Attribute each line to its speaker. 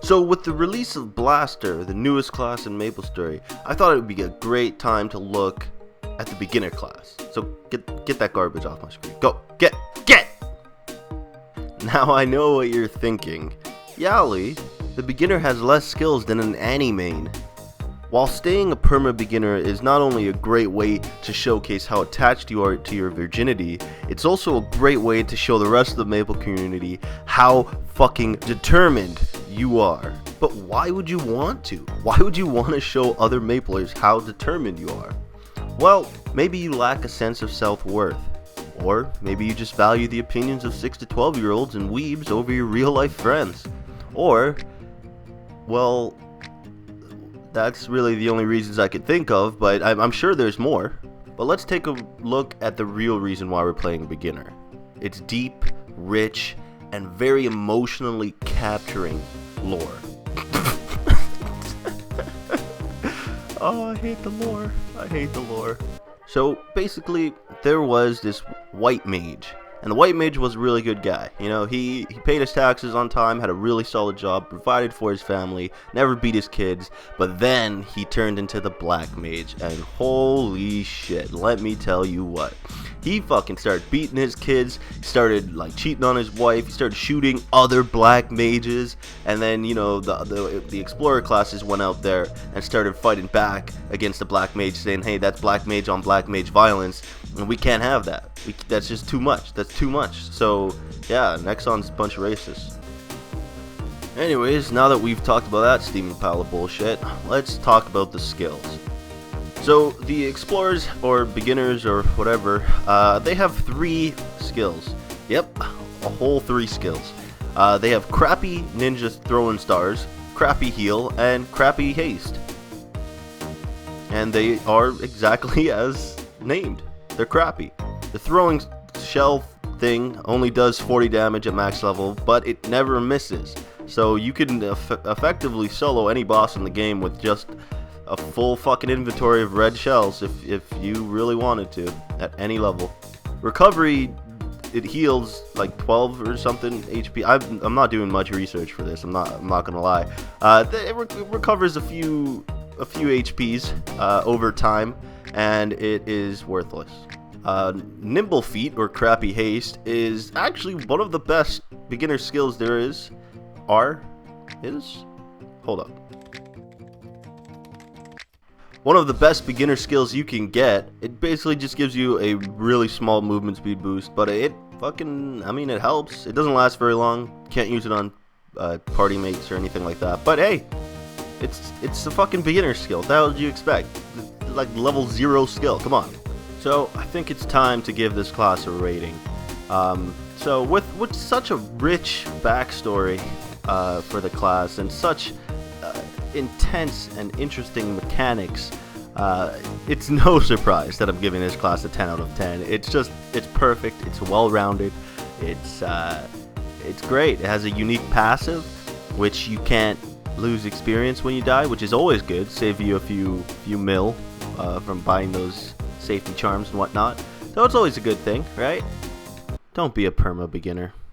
Speaker 1: So with the release of Blaster, the newest class in MapleStory, I thought it would be a great time to look at the beginner class. So get that garbage off my screen. Go, get! Now I know what you're thinking. Yali, the beginner has less skills than an anti-main. While staying a perma beginner is not only a great way to showcase how attached you are to your virginity, it's also a great way to show the rest of the Maple community how fucking determined you are. But why would you want to? Why would you want to show other Maplers how determined you are? Well, maybe you lack a sense of self-worth. Or maybe you just value the opinions of 6 to 12 year olds and weebs over your real life friends. Or, well, that's really the only reasons I could think of, but I'm sure there's more. But let's take a look at the real reason why we're playing beginner. It's deep, rich, and very emotionally capturing lore. Oh, I hate the lore. So basically, there was this white mage, and the white mage was a really good guy. You know, he paid his taxes on time, had a really solid job, provided for his family, never beat his kids, but then he turned into the black mage, and holy shit, let me tell you what. He fucking started beating his kids, started like cheating on his wife, he started shooting other black mages, and then, you know, the explorer classes went out there and started fighting back against the black mage, saying, hey, that's black mage on black mage violence, and we can't have that. That's just too much. That's too much. So, yeah, Nexon's a bunch of racists. Anyways, now that we've talked about that steaming pile of bullshit, let's talk about the skills. So, the explorers, or beginners, or whatever, they have 3 skills. Yep, a whole 3 skills. They have crappy ninja throwing stars, crappy heal, and crappy haste. And they are exactly as named. They're crappy. The throwing shell thing only does 40 damage at max level, but it never misses. So you can effectively solo any boss in the game with just a full fucking inventory of red shells if you really wanted to, at any level. Recovery, it heals like 12 or something HP. I'm not doing much research for this, I'm not gonna lie. It recovers a few HPs over time, and it is worthless. Nimble feet, or crappy haste, is actually one of the best beginner skills there is. Hold up. One of the best beginner skills you can get. It basically just gives you a really small movement speed boost, but it helps. It doesn't last very long. Can't use it on party mates or anything like that. But hey, it's a fucking beginner skill. What the hell did you expect? Like level 0 skill. Come on. So I think it's time to give this class a rating. So with such a rich backstory for the class and such intense and interesting mechanics, it's no surprise that I'm giving this class a 10 out of 10. It's perfect. It's well-rounded. It's great. It has a unique passive, which you can't lose experience when you die, which is always good. Save you a few mil from buying those safety charms and whatnot. So it's always a good thing, right? Don't be a perma beginner.